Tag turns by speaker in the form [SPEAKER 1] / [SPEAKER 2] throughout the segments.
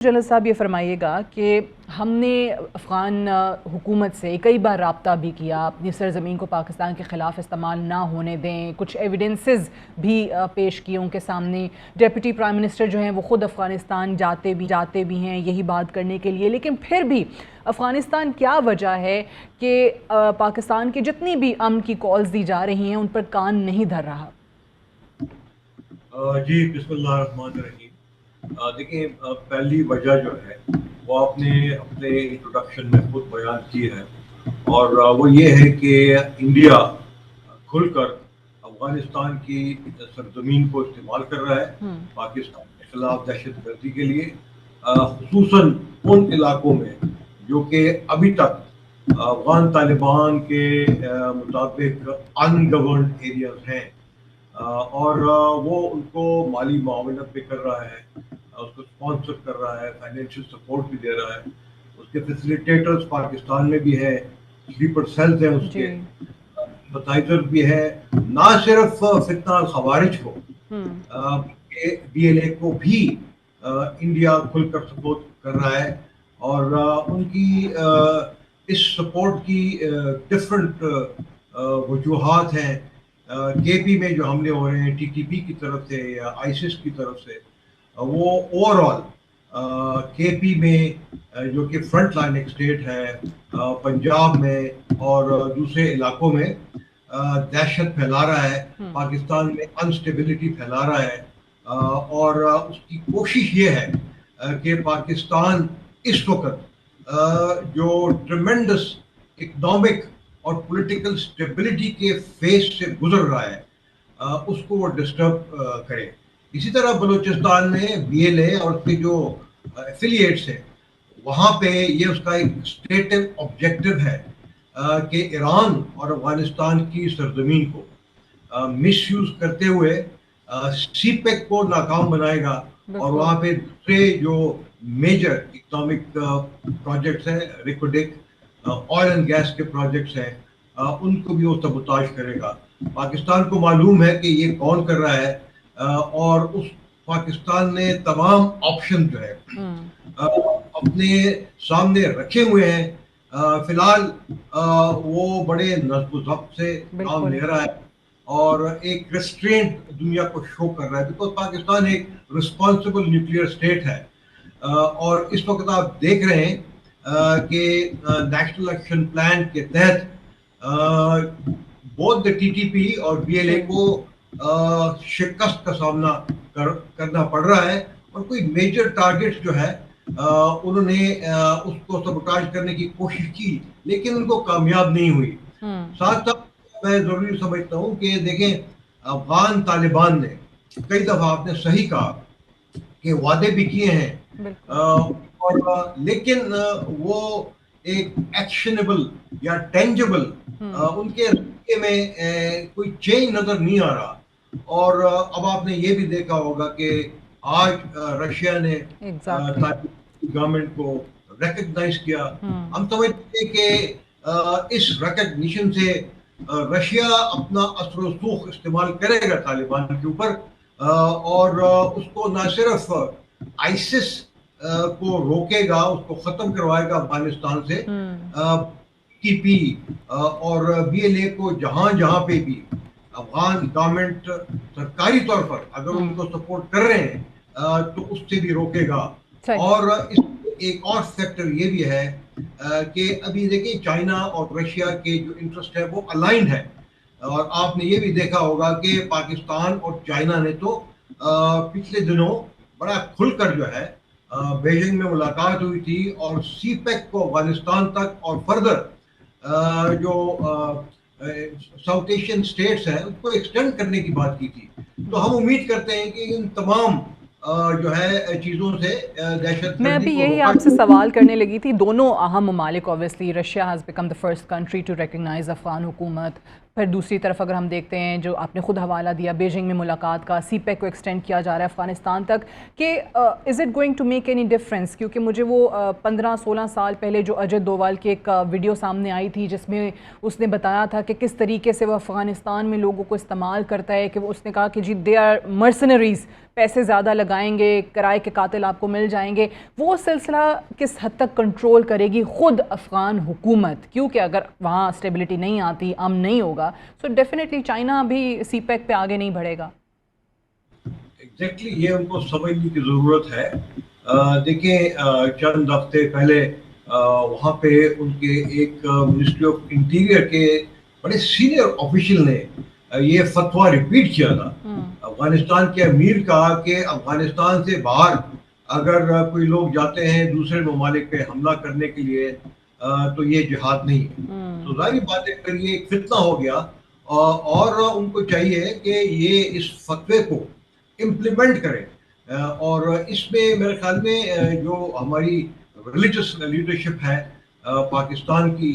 [SPEAKER 1] جلال صاحب یہ فرمائیے گا کہ ہم نے افغان حکومت سے کئی بار رابطہ بھی کیا، اپنی سرزمین کو پاکستان کے خلاف استعمال نہ ہونے دیں، کچھ ایویڈنسز بھی پیش کیے ان کے سامنے۔ ڈیپٹی پرائم منسٹر جو ہیں وہ خود افغانستان جاتے بھی ہیں یہی بات کرنے کے لیے، لیکن پھر بھی افغانستان کیا وجہ ہے کہ پاکستان کی جتنی بھی امن کی کالز دی جا رہی ہیں ان پر کان نہیں دھر رہا؟
[SPEAKER 2] جی بسم اللہ الرحمن الرحیم۔ دیکھیں، پہلی وجہ جو ہے وہ آپ نے اپنے انٹروڈکشن میں خود بیان کی ہے، اور وہ یہ ہے کہ انڈیا کھل کر افغانستان کی سرزمین کو استعمال کر رہا ہے پاکستان کے خلاف دہشت گردی کے لیے، خصوصاً ان علاقوں میں جو کہ ابھی تک افغان طالبان کے مطابق ان گورنڈ ایریاز ہیں، اور وہ ان کو مالی معاونت بھی کر رہا ہے، اس کو اسپانسر کر رہا ہے، فائنینشیل سپورٹ بھی دے رہا ہے۔ اس کے فیسیلیٹیٹرز پاکستان میں بھی ہیں، سلیپر سیلز ہیں اس کے، سمپتھائزر بھی ہے، نہ صرف فتنہ خوارج کو، بی ایل اے کو بھی انڈیا کھل کر سپورٹ کر رہا ہے، اور ان کی اس سپورٹ کی ڈفرنٹ وجوہات ہیں۔ کے پی میں جو حملے ہو رہے ہیں ٹی ٹی پی کی طرف سے یا آئیسس کی طرف سے، وہ اوور آل کے پی میں جو کہ فرنٹ لائن ایک اسٹیٹ ہے، پنجاب میں اور دوسرے علاقوں میں دہشت پھیلا رہا ہے، پاکستان میں انسٹیبلٹی پھیلا رہا ہے، اور اس کی کوشش یہ ہے کہ پاکستان اس وقت جو ٹریمنڈس اکنامک اور پولیٹیکل اسٹیبلٹی کے فیز سے گزر رہا ہے اس کو وہ ڈسٹرب کرے۔ اسی طرح بلوچستان میں بی ایل اے اور اس کے جو ایفیلیٹس ہیں وہاں پہ یہ اس کا ایک اسٹیٹڈ آبجیکٹو ہے کہ ایران اور افغانستان کی سرزمین کو مس یوز کرتے ہوئے سی پیک کو ناکام بنائے گا، اور وہاں پہ دوسرے جو میجر اکنامک پروجیکٹس ہیں، ریکوڈک آئل اینڈ گیس کے پروجیکٹس ہیں، ان کو بھی وہ سبوتاژ کرے گا۔ پاکستان کو معلوم ہے کہ یہ کون کر رہا ہے، اور اس پاکستان نے تمام آپشن جو ہے اپنے سامنے رکھے ہوئے ہیں۔ فی الحال وہ بڑے نظم و ضبط سے کام لے رہا ہے اور ایک ریسٹرینٹ دنیا کو شو کر رہا ہے، بیکاز پاکستان ایک رسپانسبل نیوکلیئر اسٹیٹ ہے، اور اس وقت آپ دیکھ رہے ہیں کہ نیشنل ایکشن پلان کے تحت بہت ٹی ٹی پی اور بی ایل اے کو شکست کا سامنا کرنا پڑ رہا ہے، اور کوئی میجر ٹارگیٹ جو ہے انہوں نے اس کو سبوٹاژ کرنے کی کوشش کی لیکن ان کو کامیاب نہیں ہوئی۔ ساتھ ساتھ میں ضروری سمجھتا ہوں کہ دیکھیں، افغان طالبان نے کئی دفعہ آپ نے صحیح کہا کہ وعدے بھی کیے ہیں، لیکن وہ ایک ایکشنیبل یا ٹینجبل ان کے رشتے میں کوئی چینج نظر نہیں آ رہا۔ اور اب آپ نے یہ بھی دیکھا ہوگا کہ آج رشیا نے گورنمنٹ کو ریکگنائز کیا۔ ہم سمجھتے ہیں کہ اس ریکگنیشن سے رشیا اپنا اثر و رسوخ استعمال کرے گا طالبان کے اوپر، اور اس کو نہ صرف آئیسس کو روکے گا، اس کو ختم کروائے گا افغانستان سے، ٹی پی اور بی ایل اے کو جہاں جہاں پہ بھی افغان گورنمنٹ سرکاری طور پر اگر ان کو سپورٹ کر رہے ہیں تو اس سے بھی روکے گا۔ اور اس ایک اور فیکٹر یہ بھی ہے کہ ابھی دیکھیں چائنا اور رشیا کے جو انٹرسٹ ہے وہ الائنڈ ہے، اور آپ نے یہ بھی دیکھا ہوگا کہ پاکستان اور چائنا نے تو پچھلے دنوں بڑا کھل کر جو ہے بیجنگ میں ملاقات ہوئی تھی، اور سی پیک کو افغانستان تک اور فردر جو ساؤتھ ایشین اسٹیٹس ہیں اس کو ایکسٹینڈ کرنے کی بات کی تھی۔ تو ہم امید کرتے ہیں کہ ان تمام جو ہے چیزوں سے دہشت
[SPEAKER 1] میں
[SPEAKER 2] گردی
[SPEAKER 1] ابھی
[SPEAKER 2] کو
[SPEAKER 1] یہی
[SPEAKER 2] روکا۔
[SPEAKER 1] آپ سے سوال کرنے لگی تھی، دونوں اہم ممالک obviously, Russia has become the first country to recognize Afghan حکومت، پھر دوسری طرف اگر ہم دیکھتے ہیں جو آپ نے خود حوالہ دیا بیجنگ میں ملاقات کا، سی پیک کو ایکسٹینڈ کیا جا رہا ہے افغانستان تک، کہ is it going to make any difference? کیونکہ مجھے وہ 15-16 سال پہلے جو اجے دووال کی ایک ویڈیو سامنے آئی تھی جس میں اس نے بتایا تھا کہ کس طریقے سے وہ افغانستان میں لوگوں کو استعمال کرتا ہے، کہ اس نے کہا کہ جی دے آر مرسنریز، پیسے زیادہ لگائیں گے، کرائے کے قاتل آپ کو مل جائیں گے. وہ سلسلہ کس حد تک کنٹرول کرے گی خود افغان حکومت؟ کیونکہ اگر وہاں اسٹیبلٹی نہیں آتی، امن نہیں ہوگا، سو ڈیفینیٹلی چائنا بھی سی پیک پہ آگے نہیں بڑھے گا.
[SPEAKER 2] ایگزیکٹلی یہ ان کو سمجھنے کی ضرورت ہے. دیکھیں چند ہفتے پہلے وہاں پہ ان کے ایک منسٹری آف انٹیریئر کے بڑے سینئر آفیشل نے یہ فتویٰ ریپیٹ کیا تھا افغانستان کے امیر کا کہ افغانستان سے باہر اگر کوئی لوگ جاتے ہیں دوسرے ممالک پہ حملہ کرنے کے لیے تو یہ جہاد نہیں ہے. تو ظاہری بات ہے پھر یہ ایک فتنہ ہو گیا اور ان کو چاہیے کہ یہ اس فتوے کو امپلیمنٹ کریں. اور اس میں میرے خیال میں جو ہماری ریلیجس لیڈرشپ ہے پاکستان کی،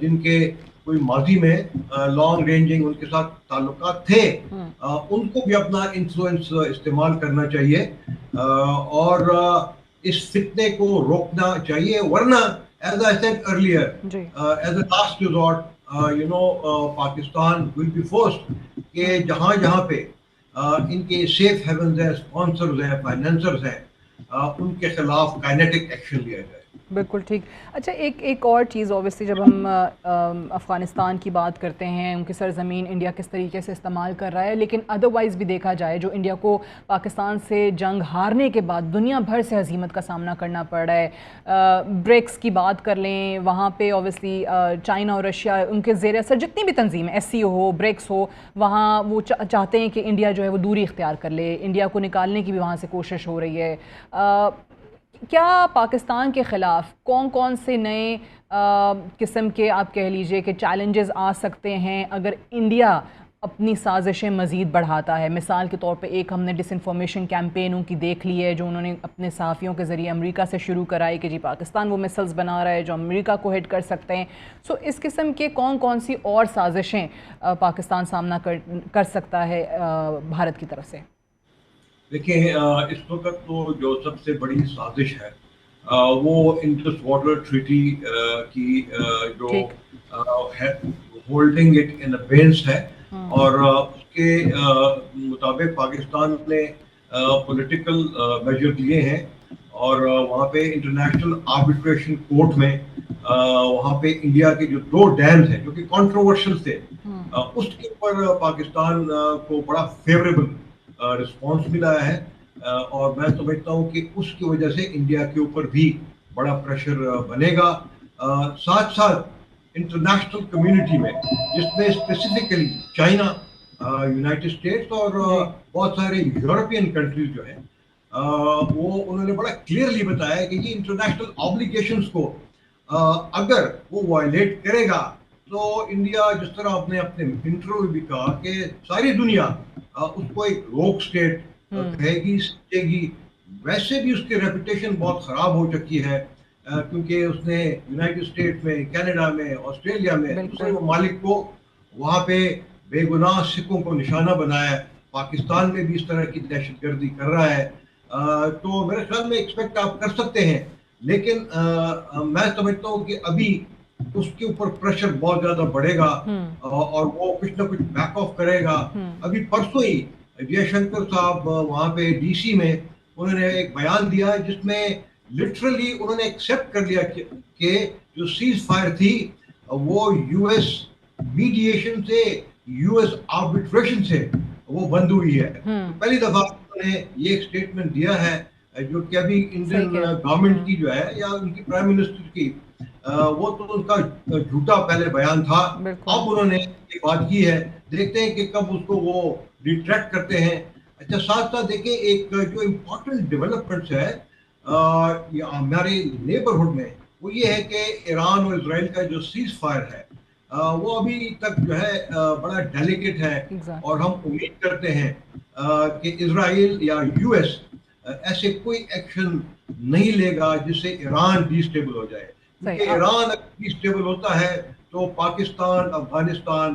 [SPEAKER 2] جن کے کوئی ماضی میں لانگ رینجنگ ان کے ساتھ تعلقات تھے، ان کو بھی اپنا انفلوئنس استعمال کرنا چاہیے اور اس فتنے کو روکنا چاہیے. ورنہ as I said earlier as a last resort Pakistan will be forced کہ جہاں جہاں پہ ان کے سیف ہیونز ہیں، اسپانسرز ہیں، فائنینسرز ہیں، ان کے خلاف کائنیٹک ایکشن لیا جائے.
[SPEAKER 1] بالکل ٹھیک. اچھا ایک اور چیز اوبیسلی جب ہم افغانستان کی بات کرتے ہیں، ان کی سرزمین انڈیا کس طریقے سے استعمال کر رہا ہے، لیکن ادروائز بھی دیکھا جائے جو انڈیا کو پاکستان سے جنگ ہارنے کے بعد دنیا بھر سے ہزیمت کا سامنا کرنا پڑ رہا ہے. برکس کی بات کر لیں، وہاں پہ اوبیسلی چائنا اور رشیا ان کے زیر اثر جتنی بھی تنظیم ایس سی او ہو، برکس ہو، وہاں وہ چاہتے ہیں کہ انڈیا جو ہے وہ دوری اختیار کر لے، انڈیا کو نکالنے کی بھی وہاں سے کوشش ہو رہی ہے. کیا پاکستان کے خلاف کون سے نئے قسم کے آپ کہہ لیجئے کہ چیلنجز آ سکتے ہیں اگر انڈیا اپنی سازشیں مزید بڑھاتا ہے؟ مثال کے طور پہ ایک ہم نے ڈس انفارمیشن کیمپینوں کی دیکھ لی ہے جو انہوں نے اپنے صحافیوں کے ذریعے امریکہ سے شروع کرائی کہ جی پاکستان وہ میسلز بنا رہا ہے جو امریکہ کو ہٹ کر سکتے ہیں. سو اس قسم کے کون سی اور سازشیں پاکستان سامنا کر سکتا ہے بھارت کی طرف سے؟
[SPEAKER 2] دیکھیں اس وقت تو جو سب سے بڑی سازش ہے وہ انڈس واٹر ٹریٹی کی جو ہولڈنگ اٹ ان ابینس ہے، اور اس کے مطابق پاکستان نے پولیٹیکل میجر لیے ہیں اور وہاں پہ انٹرنیشنل آربیٹریشن کورٹ میں وہاں پہ انڈیا کے جو 2 ڈیمز ہیں جو کہ کنٹروورشل تھے، اس کے اوپر پاکستان کو بڑا فیوریبل رسپانس ملا ہے. اور میں سمجھتا ہوں کہ اس کی وجہ سے انڈیا کے اوپر بھی بڑا پریشر بنے گا. ساتھ ساتھ انٹرنیشنل کمیونٹی میں جس میں اسپیسیفکلی چائنا، یونائٹڈ اسٹیٹس اور بہت سارے یورپین کنٹریز جو ہیں وہ انہوں نے بڑا کلیئرلی بتایا کہ یہ انٹرنیشنل آبلیگیشنز کو اگر وہ وائلیٹ کرے گا تو انڈیا، جس طرح آپ نے اپنے انٹرویو بھی کہا کہ ساری دنیا اس کو ایک روک اسٹیٹ کہے گی، سمجھے گی. ویسے بھی اس کی ریپوٹیشن بہت خراب ہو چکی ہے کیونکہ اس نے یونائٹڈ اسٹیٹ میں، کینیڈا میں، آسٹریلیا میں دوسرے ممالک کو وہاں پہ بے گناہ سکھوں کو نشانہ بنایا ہے. پاکستان میں بھی اس طرح کی دہشت گردی کر رہا ہے. تو میرے خیال میں ایکسپیکٹ آپ کر سکتے ہیں، لیکن میں سمجھتا ہوں کہ ابھی اس کے اوپر پریشر بہت زیادہ بڑھے گا اور وہ کچھ نہ کچھ بیک آف کرے گا. ابھی پرسوں ہی جے شنکر صاحب وہاں پہ ڈی سی میں انہوں نے ایک بیان دیا جس میں لٹرلی انہوں نے ایکسیپٹ کر لیا کہ جو سیز فائر تھی وہ یو ایس میڈیشن سے، یو ایس آربیٹریشن سے وہ بند ہوئی ہے. پہلی دفعہ انہوں نے یہ ایک سٹیٹمنٹ دیا ہے جو کہ ابھی انڈین گورنمنٹ کی جو ہے یا ان کی پرائم منسٹر کی، وہ تو ان کا جھوٹا پہلے بیان تھا. اب انہوں نے یہ بات کی ہے، دیکھتے ہیں کہ کب اس کو وہ ریٹریکٹ کرتے ہیں. اچھا ساتھ ساتھ دیکھیں ایک جو امپورٹنٹ ڈیولپمنٹس ہے ہمارے نیبرہڈ میں، وہ یہ ہے کہ ایران اور اسرائیل کا جو سیز فائر ہے وہ ابھی تک جو ہے بڑا ڈیلیکیٹ ہے اور ہم امید کرتے ہیں کہ اسرائیل یا یو ایس ایسے کوئی ایکشن نہیں لے گا جس سے ایران ڈی اسٹیبل ہو جائے. کیونکہ ایران اگر ڈی اسٹیبل ہوتا ہے تو پاکستان، افغانستان